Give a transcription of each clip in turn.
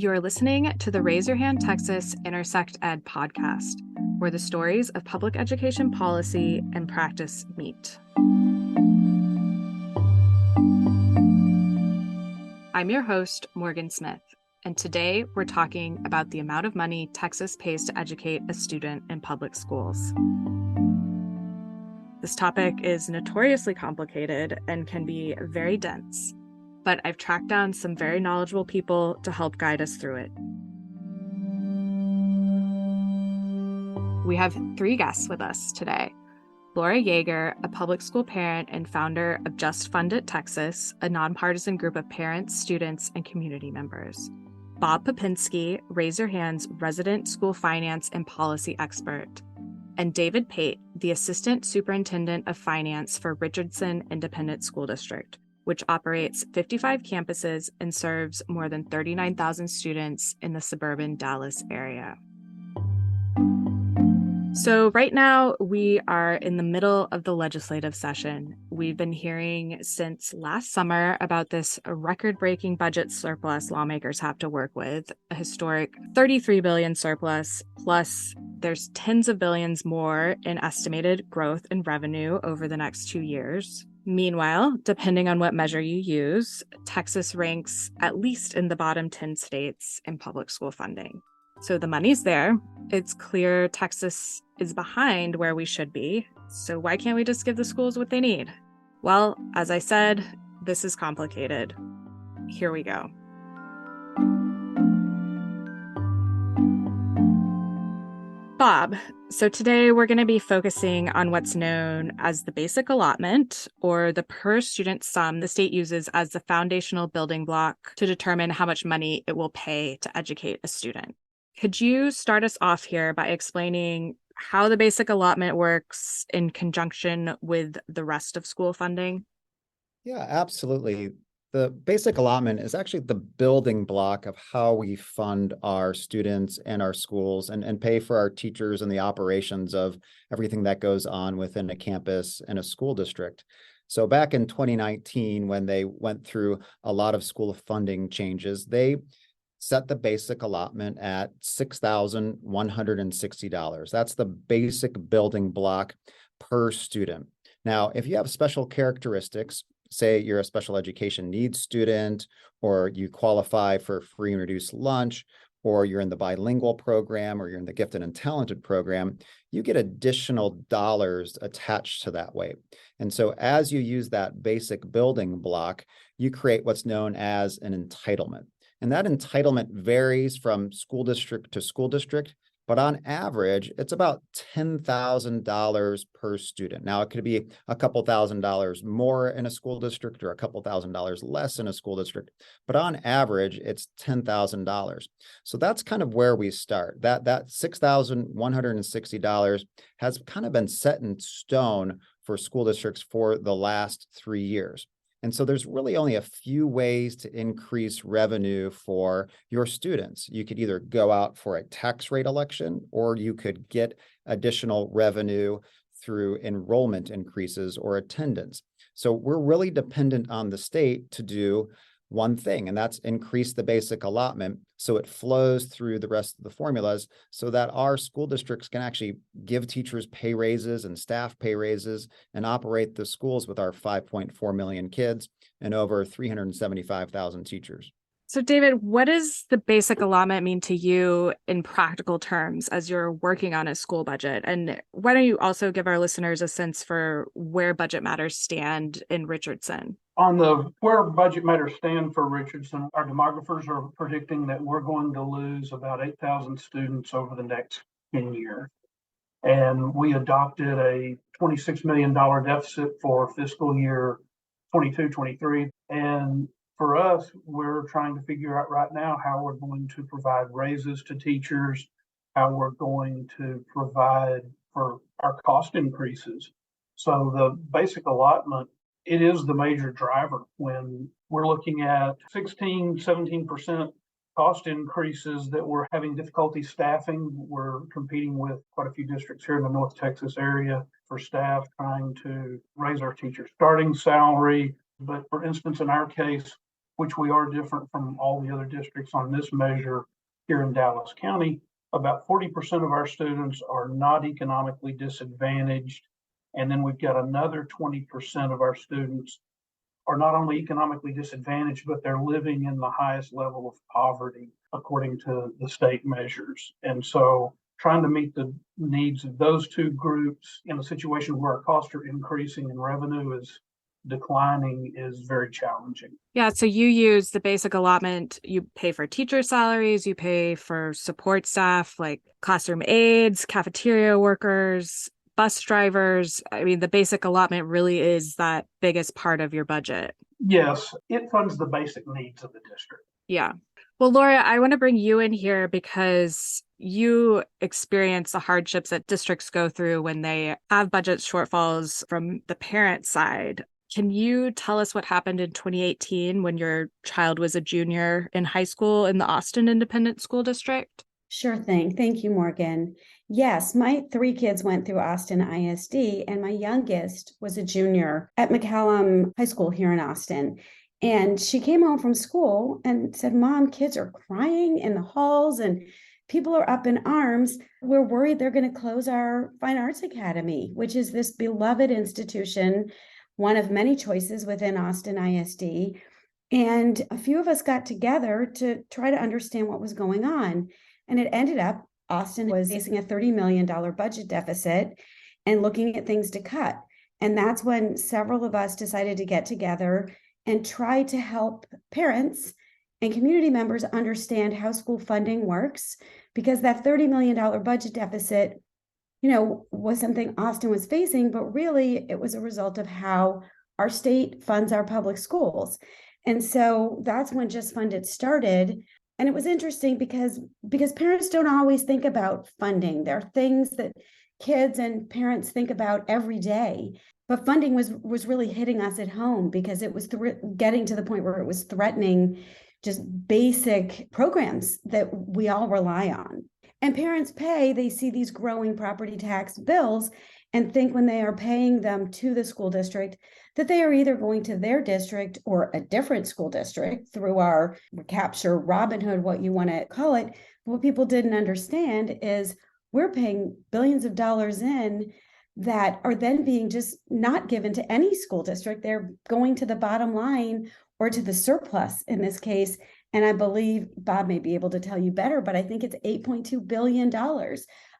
You're listening to the Raise Your Hand Texas IntersectEd podcast, where the stories of public education policy and practice meet. I'm your host, Morgan Smith, and today we're talking about the amount of money Texas pays to educate a student in public schools. This topic is notoriously complicated and can be very dense, but I've tracked down some very knowledgeable people to help guide us through it. We have three guests with us today. Laura Yeager, a public school parent and founder of Just Fund It Texas, a nonpartisan group of parents, students, and community members. Bob Popinski, Raise Your Hand's resident school finance and policy expert. And David Pate, the assistant superintendent of finance for Richardson Independent School District, which operates 55 campuses and serves more than 39,000 students in the suburban Dallas area. So right now we are in the middle of the legislative session. We've been hearing since last summer about this record-breaking budget surplus lawmakers have to work with, a historic $33 billion surplus, plus there's tens of billions more in estimated growth in revenue over the next 2 years. Meanwhile, depending on what measure you use, Texas ranks at least in the bottom 10 states in public school funding. So the money's there. It's clear Texas is behind where we should be. So why can't we just give the schools what they need? Well, as I said, this is complicated. Here we go. Bob, so today we're going to be focusing on what's known as the basic allotment, or the per student sum the state uses as the foundational building block to determine how much money it will pay to educate a student. Could you start us off here by explaining how the basic allotment works in conjunction with the rest of school funding? Yeah, absolutely. The basic allotment is actually the building block of how we fund our students and our schools and pay for our teachers and the operations of everything that goes on within a campus and a school district. So back in 2019, when they went through a lot of school funding changes, they set the basic allotment at $6,160. That's the basic building block per student. Now, if you have special characteristics, say you're a special education needs student, or you qualify for free and reduced lunch, or you're in the bilingual program, or you're in the gifted and talented program, you get additional dollars attached to that weight. And so as you use that basic building block, you create what's known as an entitlement. And that entitlement varies from school district to school district, but on average, it's about $10,000 per student. Now, it could be a couple $1,000s more in a school district or a couple $1,000s less in a school district, but on average, it's $10,000. So that's kind of where we start. That $6,160 has kind of been set in stone for school districts for the last 3 years. And so there's really only a few ways to increase revenue for your students. You could either go out for a tax rate election, or you could get additional revenue through enrollment increases or attendance. So we're really dependent on the state to do one thing, and that's increase the basic allotment so it flows through the rest of the formulas so that our school districts can actually give teachers pay raises and staff pay raises and operate the schools with our 5.4 million kids and over 375,000 teachers. So David, what does the basic allotment mean to you in practical terms as you're working on a school budget? And why don't you also give our listeners a sense for where budget matters stand in Richardson? On the where budget matters stand for Richardson, our demographers are predicting that we're going to lose about 8,000 students over the next 10 years. And we adopted a $26 million deficit for fiscal year 22-23. And for us, we're trying to figure out right now how we're going to provide raises to teachers, how we're going to provide for our cost increases. So the basic allotment, it is the major driver when we're looking at 16-17% cost increases that we're having difficulty staffing. We're competing with quite a few districts here in the North Texas area for staff, trying to raise our teachers' starting salary. But for instance, in our case, which we are different from all the other districts on this measure here in Dallas County. About 40% of our students are not economically disadvantaged. And then we've got another 20% of our students are not only economically disadvantaged, but they're living in the highest level of poverty according to the state measures. And so trying to meet the needs of those two groups in a situation where our costs are increasing and revenue is declining is very challenging. Yeah, so you use the basic allotment, you pay for teacher salaries, you pay for support staff like classroom aides, cafeteria workers, bus drivers. I mean, the basic allotment really is that biggest part of your budget. Yes, it funds the basic needs of the district. Yeah. Well, Laura, I want to bring you in here because you experience the hardships that districts go through when they have budget shortfalls from the parent side. Can you tell us what happened in 2018 when your child was a junior in high school in the Austin Independent School District? Sure thing. Thank you, Morgan. Yes, my 3 kids went through Austin ISD, and my youngest was a junior at McCallum High School here in Austin. And she came home from school and said, "Mom, kids are crying in the halls and people are up in arms. We're worried they're going to close our Fine Arts Academy," which is this beloved institution, one of many choices within Austin ISD. And a few of us got together to try to understand what was going on. And it ended up Austin was facing a $30 million budget deficit and looking at things to cut. And that's when several of us decided to get together and try to help parents and community members understand how school funding works, because that $30 million budget deficit, was something Austin was facing, but really it was a result of how our state funds our public schools. And so that's when Just Funded started. And it was interesting because parents don't always think about funding. There are things that kids and parents think about every day. But funding was really hitting us at home because it was getting to the point where it was threatening just basic programs that we all rely on. And parents they see these growing property tax bills and think when they are paying them to the school district that they are either going to their district or a different school district through our capture, Robin Hood, what you want to call it. What people didn't understand is we're paying billions of dollars in that are then being just not given to any school district. They're going to the bottom line or to the surplus in this case. And I believe Bob may be able to tell you better, but I think it's $8.2 billion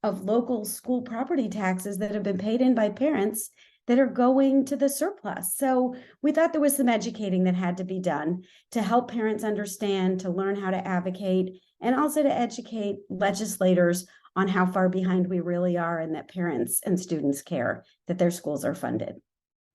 of local school property taxes that have been paid in by parents that are going to the surplus. So we thought there was some educating that had to be done to help parents understand, to learn how to advocate, and also to educate legislators on how far behind we really are and that parents and students care that their schools are funded.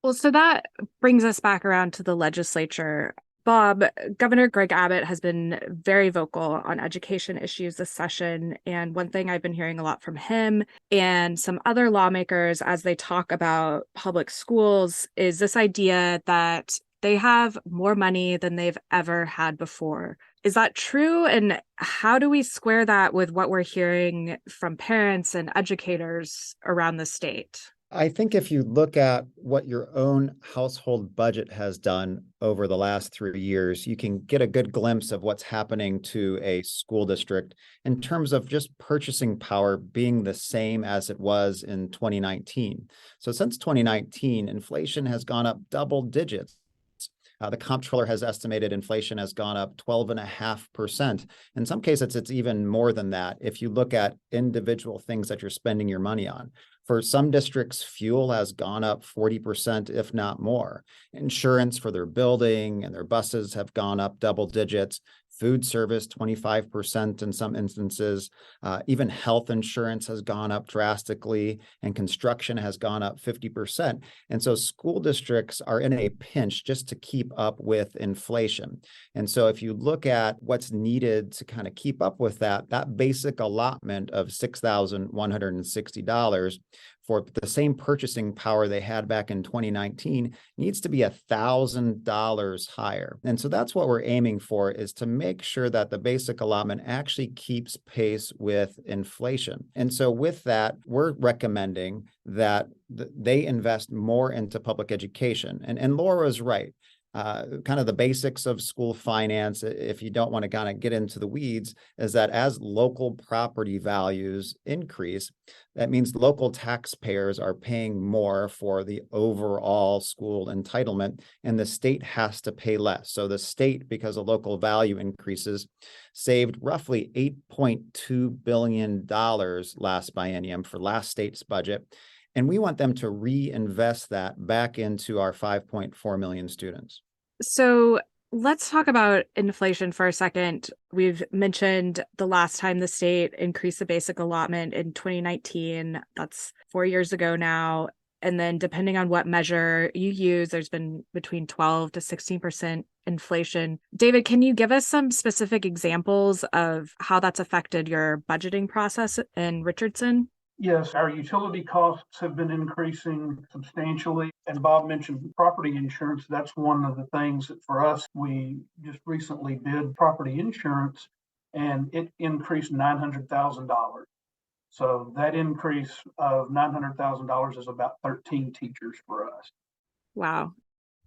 Well, so that brings us back around to the legislature. Bob, Governor Greg Abbott has been very vocal on education issues this session. And one thing I've been hearing a lot from him and some other lawmakers as they talk about public schools is this idea that they have more money than they've ever had before. Is that true? And how do we square that with what we're hearing from parents and educators around the state? I think if you look at what your own household budget has done over the last 3 years, you can get a good glimpse of what's happening to a school district in terms of just purchasing power being the same as it was in 2019. So since 2019, inflation has gone up double digits. The comptroller has estimated inflation has gone up 12.5%. In some cases, it's even more than that if you look at individual things that you're spending your money on. For some districts, fuel has gone up 40%, if not more. Insurance for their building and their buses have gone up double digits. Food service, 25% in some instances. Even health insurance has gone up drastically, and construction has gone up 50%. And so school districts are in a pinch just to keep up with inflation. And so if you look at what's needed to kind of keep up with that basic allotment of $6,160 for the same purchasing power they had back in 2019 needs to be $1,000 higher. And so that's what we're aiming for, is to make sure that the basic allotment actually keeps pace with inflation. And so with that, we're recommending that they invest more into public education. And Laura's right. kind of the basics of school finance, if you don't want to kind of get into the weeds, is that as local property values increase, that means local taxpayers are paying more for the overall school entitlement, and the state has to pay less. So the state, because of local value increases, saved roughly $8.2 billion last biennium for last state's budget. And we want them to reinvest that back into our 5.4 million students. So let's talk about inflation for a second. We've mentioned the last time the state increased the basic allotment in 2019. That's 4 years ago now. And then depending on what measure you use, there's been between 12 to 16% inflation. David, can you give us some specific examples of how that's affected your budgeting process in Richardson? Yes, our utility costs have been increasing substantially. And Bob mentioned property insurance. That's one of the things that for us, we just recently did property insurance and it increased $900,000. So that increase of $900,000 is about 13 teachers for us. Wow.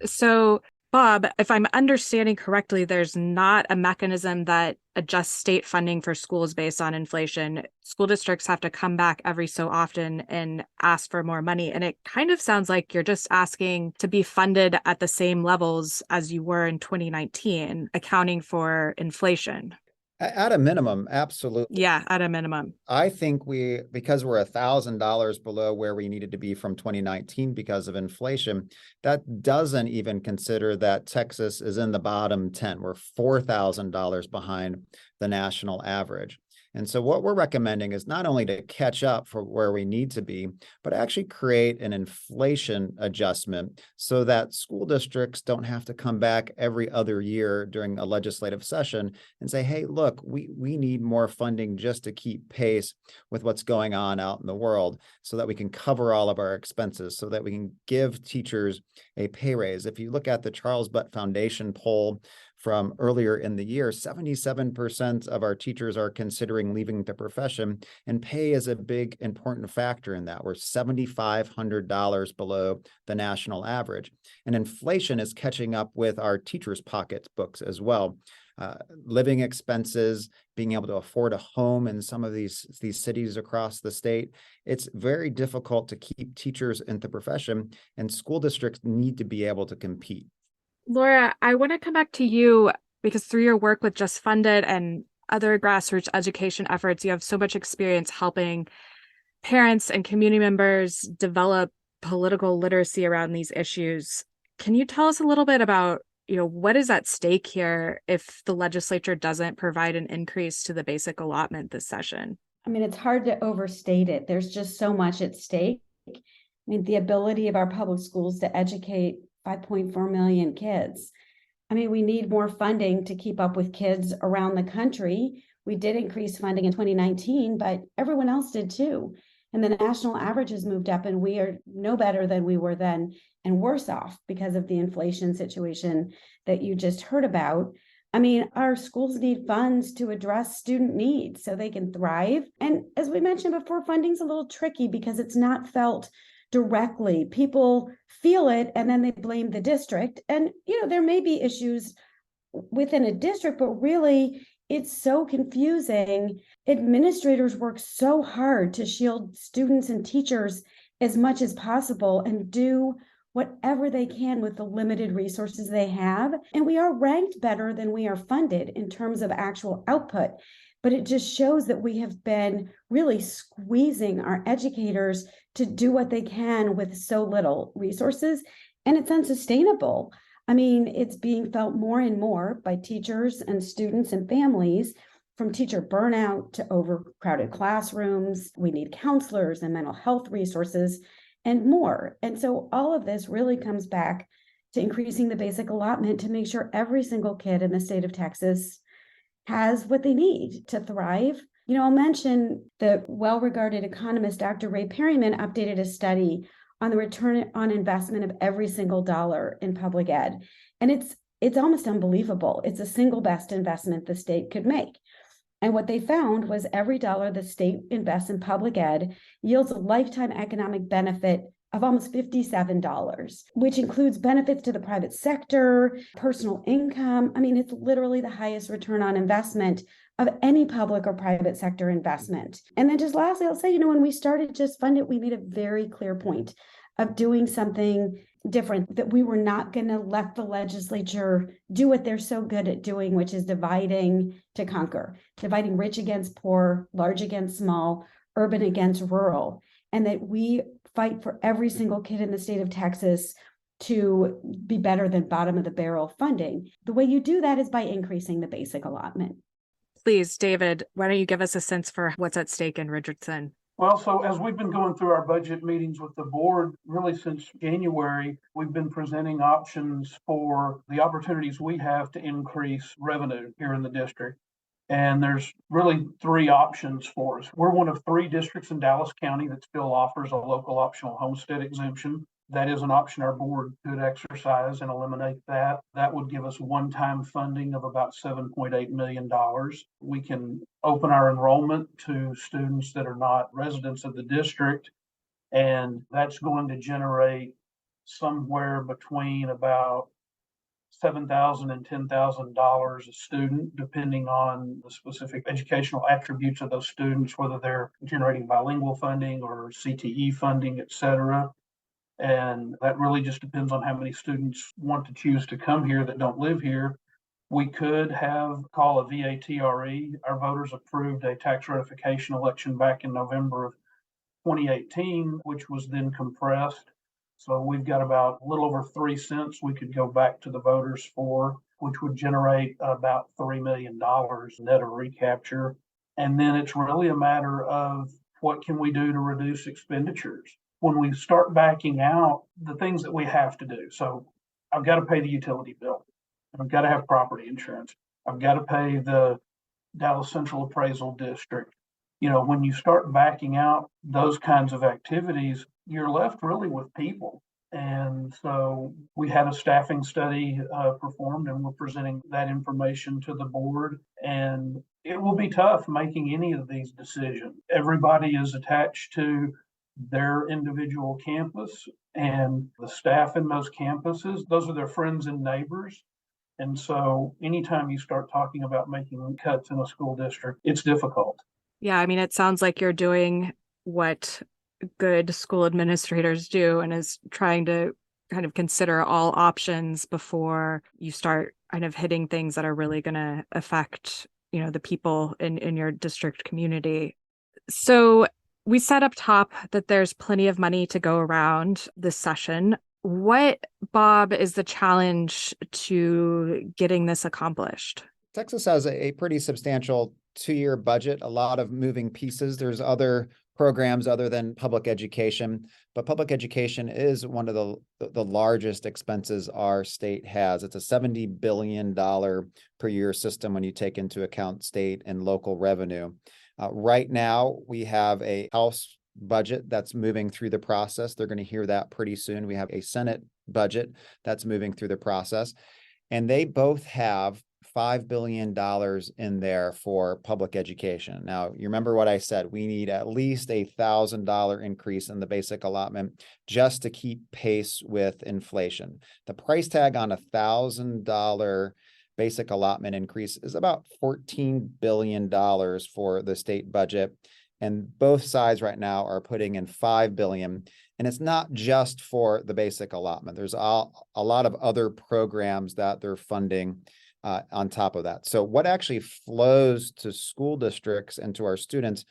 So Bob, if I'm understanding correctly, there's not a mechanism that adjusts state funding for schools based on inflation. School districts have to come back every so often and ask for more money. And it kind of sounds like you're just asking to be funded at the same levels as you were in 2019, accounting for inflation. At a minimum, absolutely. Yeah, at a minimum. I think because we're $1,000 below where we needed to be from 2019 because of inflation, that doesn't even consider that Texas is in the bottom 10. We're $4,000 behind the national average. And so what we're recommending is not only to catch up for where we need to be, but actually create an inflation adjustment so that school districts don't have to come back every other year during a legislative session and say, hey, look, we need more funding just to keep pace with what's going on out in the world so that we can cover all of our expenses, so that we can give teachers a pay raise. If you look at the Charles Butt Foundation poll from earlier in the year, 77% of our teachers are considering leaving the profession, and pay is a big, important factor in that. We're $7,500 below the national average. And inflation is catching up with our teachers' pocketbooks as well. Living expenses, being able to afford a home in some of these cities across the state. It's very difficult to keep teachers in the profession, and school districts need to be able to compete. Laura, I want to come back to you because through your work with Just Funded and other grassroots education efforts, you have so much experience helping parents and community members develop political literacy around these issues. Can you tell us a little bit about, what is at stake here if the legislature doesn't provide an increase to the basic allotment this session? I mean, it's hard to overstate it. There's just so much at stake. I mean, the ability of our public schools to educate 5.4 million kids. I mean, we need more funding to keep up with kids around the country. We did increase funding in 2019, but everyone else did too. And the national average has moved up, and we are no better than we were then and worse off because of the inflation situation that you just heard about. I mean, our schools need funds to address student needs so they can thrive. And as we mentioned before, funding's a little tricky because it's not felt directly. People feel it and then they blame the district. And, there may be issues within a district, but really it's so confusing. Administrators work so hard to shield students and teachers as much as possible and do whatever they can with the limited resources they have. And we are ranked better than we are funded in terms of actual output. But it just shows that we have been really squeezing our educators to do what they can with so little resources, and it's unsustainable. I mean, it's being felt more and more by teachers and students and families, from teacher burnout to overcrowded classrooms. We need counselors and mental health resources and more. And so all of this really comes back to increasing the basic allotment to make sure every single kid in the state of Texas has what they need to thrive. I'll mention the well-regarded economist, Dr. Ray Perryman, updated a study on the return on investment of every single dollar in public ed. And it's almost unbelievable. It's the single best investment the state could make. And what they found was every dollar the state invests in public ed yields a lifetime economic benefit of almost $57, which includes benefits to the private sector, personal income. I mean, it's literally the highest return on investment of any public or private sector investment. And then just lastly, I'll say, when we started Just Fund It, we made a very clear point of doing something different, that we were not going to let the legislature do what they're so good at doing, which is dividing to conquer, dividing rich against poor, large against small, urban against rural, and that we fight for every single kid in the state of Texas to be better than bottom of the barrel funding. The way you do that is by increasing the basic allotment. Please, David, why don't you give us a sense for what's at stake in Richardson? Well, so as we've been going through our budget meetings with the board, really since January, we've been presenting options for the opportunities we have to increase revenue here in the district. And there's really three options for us. We're one of three districts in Dallas County that still offers a local optional homestead exemption. That is an option our board could exercise and eliminate that. That would give us one-time funding of about $7.8 million. We can open our enrollment to students that are not residents of the district, and that's going to generate somewhere between about $7,000 and $10,000 a student, depending on the specific educational attributes of those students, whether they're generating bilingual funding or CTE funding, et cetera. And that really just depends on how many students want to choose to come here that don't live here. We could call a VATRE. Our voters approved a tax ratification election back in November of 2018, which was then compressed. So we've got about a little over 3 cents we could go back to the voters for, which would generate about $3 million net of recapture. And then it's really a matter of what can we do to reduce expenditures. When we start backing out the things that we have to do. So I've got to pay the utility bill. I've got to have property insurance. I've got to pay the Dallas Central Appraisal District. When you start backing out those kinds of activities, you're left really with people. And so we had a staffing study performed, and we're presenting that information to the board. And it will be tough making any of these decisions. Everybody is attached to their individual campus, and the staff in those campuses, those are their friends and neighbors. And so anytime you start talking about making cuts in a school district, it's difficult. Yeah, I mean, it sounds like you're doing what good school administrators do, and is trying to kind of consider all options before you start kind of hitting things that are really going to affect, the people in your district community. So we said up top that there's plenty of money to go around this session. What, Bob, is the challenge to getting this accomplished? Texas has a pretty substantial 2-year budget, a lot of moving pieces. There's other programs other than public education, but public education is one of the largest expenses our state has. It's a $70 billion per year system when you take into account state and local revenue. Right now, we have a House budget that's moving through the process. They're going to hear that pretty soon. We have a Senate budget that's moving through the process, and they both have $5 billion in there for public education. Now, you remember what I said, we need at least $1,000 increase in the basic allotment just to keep pace with inflation. The price tag on $1,000 basic allotment increase is about $14 billion for the state budget. And both sides right now are putting in $5 billion. And it's not just for the basic allotment. There's a lot of other programs that they're funding on top of that. So what actually flows to school districts and to our students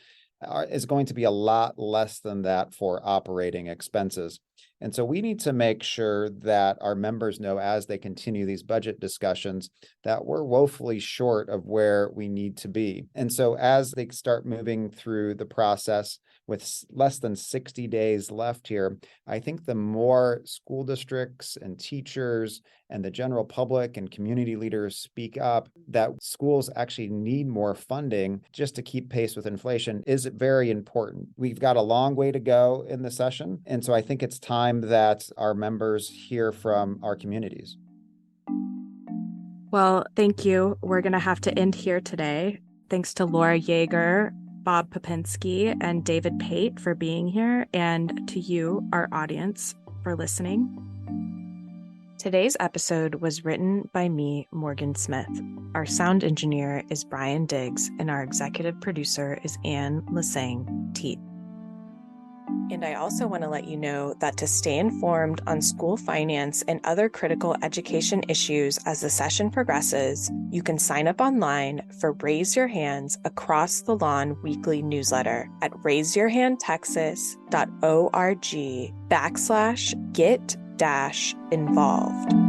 is going to be a lot less than that for operating expenses. And so we need to make sure that our members know as they continue these budget discussions that we're woefully short of where we need to be. And so as they start moving through the process with less than 60 days left here, I think the more school districts and teachers and the general public and community leaders speak up that schools actually need more funding just to keep pace with inflation is very important. We've got a long way to go in the session. And so I think it's time that our members hear from our communities. Well, thank you. We're going to have to end here today. Thanks to Laura Yeager, Bob Popinski and David Pate for being here, and to you, our audience, for listening. Today's episode was written by me, Morgan Smith. Our sound engineer is Brian Diggs, and our executive producer is Anne Lesang-Teet. And I also want to let you know that to stay informed on school finance and other critical education issues as the session progresses, you can sign up online for Raise Your Hands Across the Lawn weekly newsletter at raiseyourhandtexas.org/get-involved.